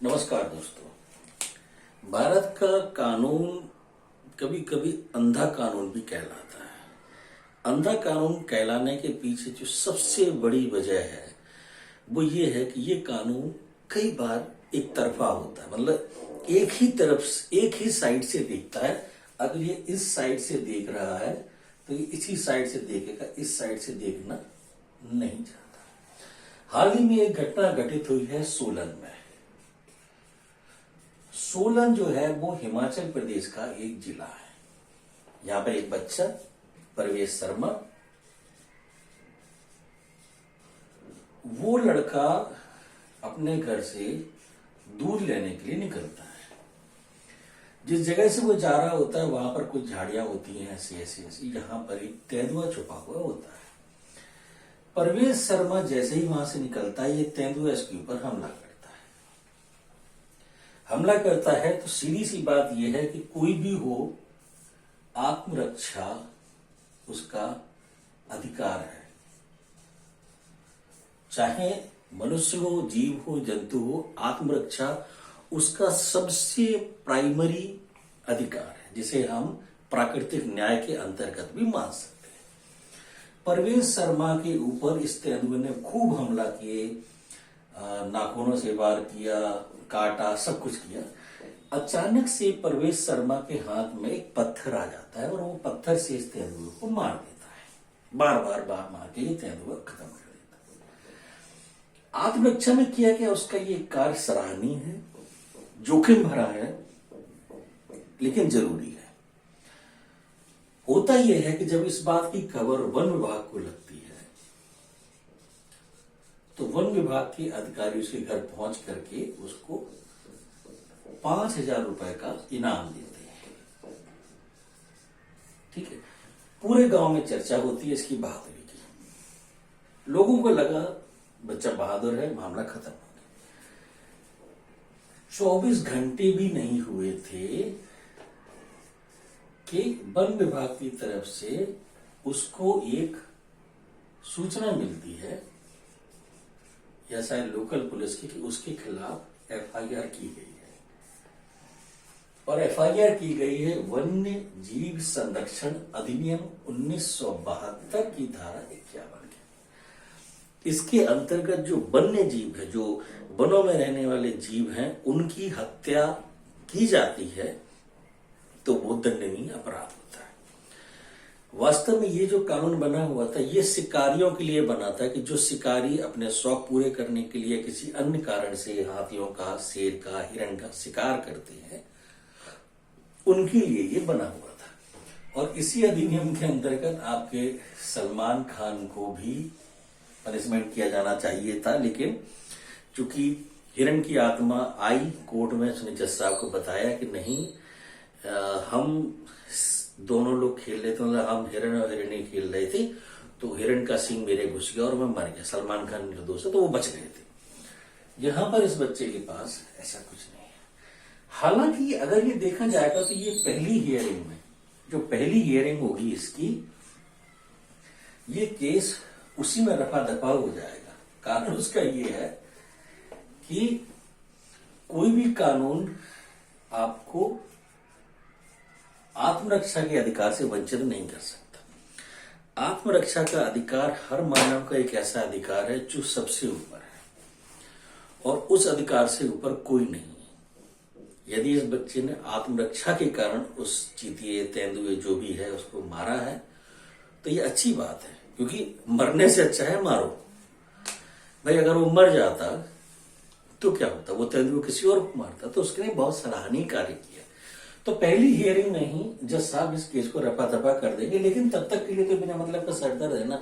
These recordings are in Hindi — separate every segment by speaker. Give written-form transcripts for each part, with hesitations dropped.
Speaker 1: नमस्कार दोस्तों। भारत का कानून कभी कभी अंधा कानून भी कहलाता है। अंधा कानून कहलाने के पीछे जो सबसे बड़ी वजह है वो ये है कि ये कानून कई बार एक तरफा होता है, मतलब एक ही साइड से देखता है। अगर ये इस साइड से देख रहा है तो ये इसी साइड से देखेगा, इस साइड से देखना नहीं चाहता। हाल ही में एक घटना घटित हुई है सोलन में। सोलन जो है वो हिमाचल प्रदेश का एक जिला है। यहां पर एक बच्चा परवेश शर्मा, वो लड़का अपने घर से दूध लेने के लिए निकलता है। जिस जगह से वो जा रहा होता है वहां पर कुछ झाड़ियां होती हैं ऐसी यहां पर एक तेंदुआ छुपा हुआ होता है। परवेश शर्मा जैसे ही वहां से निकलता है ये तेंदुआ इसके ऊपर हमला करता है। तो सीधी सी बात यह है कि कोई भी हो, आत्मरक्षा उसका अधिकार है। चाहे मनुष्य हो, जीव हो, जंतु हो, आत्मरक्षा उसका सबसे प्राइमरी अधिकार है, जिसे हम प्राकृतिक न्याय के अंतर्गत भी मान सकते हैं। परवेश शर्मा के ऊपर इस तेंदुए ने खूब हमला किए, नाखूनों से वार किया, काटा, सब कुछ किया। अचानक से परवेश शर्मा के हाथ में एक पत्थर आ जाता है और वो पत्थर से इस तेंदुए को मार देता है। बार बार मार के ये तेंदुआ खत्म कर देता है। आत्मरक्षा में किया गया उसका ये कार्य सराहनीय है, जोखिम भरा है, लेकिन जरूरी है। होता यह है कि जब इस बात की खबर वन विभाग को लगती है तो वन विभाग के अधिकारी उसके घर पहुंच करके उसको 5,000 रुपए का इनाम देते हैं। ठीक है, पूरे गांव में चर्चा होती है इसकी बहादुरी की। लोगों को लगा बच्चा बहादुर है, मामला खत्म हो गया। 24 घंटे भी नहीं हुए थे कि वन विभाग की तरफ से उसको एक सूचना मिलती है या शायद लोकल पुलिस की, कि उसके खिलाफ एफआईआर की गई है। और एफआईआर की गई है वन्य जीव संरक्षण अधिनियम 1972 की धारा 51 के। इसके अंतर्गत जो वन्य जीव है, जो वनों में रहने वाले जीव हैं, उनकी हत्या की जाती है तो वो दंडनीय अपराध होता है। वास्तव में ये जो कानून बना हुआ था ये शिकारियों के लिए बना था, कि जो शिकारी अपने शौक पूरे करने के लिए किसी अन्य कारण से हाथियों का, शेर का, हिरण का शिकार करते हैं, उनके लिए ये बना हुआ था। और इसी अधिनियम के अंतर्गत आपके सलमान खान को भी पनिशमेंट किया जाना चाहिए था, लेकिन चूंकि हिरण की आत्मा आई कोर्ट में, उसने जज साहब को बताया कि नहीं, हम दोनों लोग खेल रहे थे, मतलब हम हिरण और हिरणी खेल रहे थे, तो हिरण का सींग मेरे घुस गया और मैं मर गया। सलमान खान निर्दोष है, तो वो बच गए थे। यहां पर इस बच्चे के पास ऐसा कुछ नहीं है। हालांकि अगर ये देखा जाएगा तो ये पहली हियरिंग में, जो पहली हियरिंग होगी इसकी, ये केस उसी में रफा दफा हो जाएगा। कारण उसका ये है कि कोई भी कानून आपको आत्मरक्षा के अधिकार से वंचित नहीं कर सकता। आत्मरक्षा का अधिकार हर मानव का एक ऐसा अधिकार है जो सबसे ऊपर है और उस अधिकार से ऊपर कोई नहीं है। यदि इस बच्चे ने आत्मरक्षा के कारण उस चींटिए, तेंदुए जो भी है उसको मारा है तो ये अच्छी बात है, क्योंकि मरने से अच्छा है मारो। भाई अगर वो मर जाता तो क्या होता, वो तेंदुआ किसी और को मारता, तो उसके लिए बहुत सराहनीय कार्य किया। तो पहली हियरिंग में ही जज साहब इस केस को रफा दफा कर देंगे, लेकिन तब तक के लिए तो बिना मतलब का सरदर्द है ना।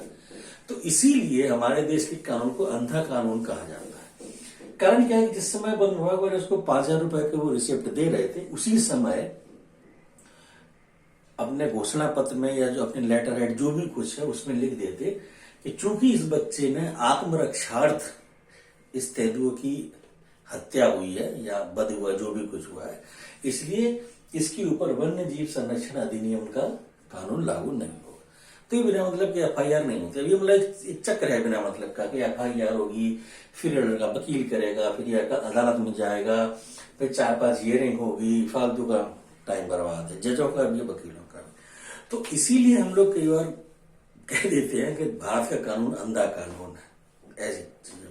Speaker 1: तो इसीलिए हमारे देश के कानून को अंधा कानून कहा जाता है। कारण क्या है कि जिस समय वन विभाग वाले उसको 5,000 रुपए के वो रिसिप्ट दे रहे थे, उसी समय अपने घोषणा पत्र में या जो अपने लेटर हेड जो भी कुछ है उसमें लिख देते कि चूंकि इस बच्चे ने आत्मरक्षार्थ इस तेंदुए की हत्या हुई है या वध हुआ, जो भी कुछ हुआ है, इसलिए इसके ऊपर वन्य जीव संरक्षण अधिनियम का कानून लागू नहीं होगा। तो ये बिना मतलब कि FIR नहीं होती। अभी मतलब एक चक्र है बिना मतलब का कि FIR होगी, फिर ये लड़का वकील करेगा, फिर ये अदालत में जाएगा, फिर 4-5 हियरिंग होगी, फालतू का टाइम बर्बाद है जजों का भी वकीलों का। तो इसीलिए हम लोग कई बार कह देते हैं कि भारत का कानून अंधा कानून है, ऐसी चीज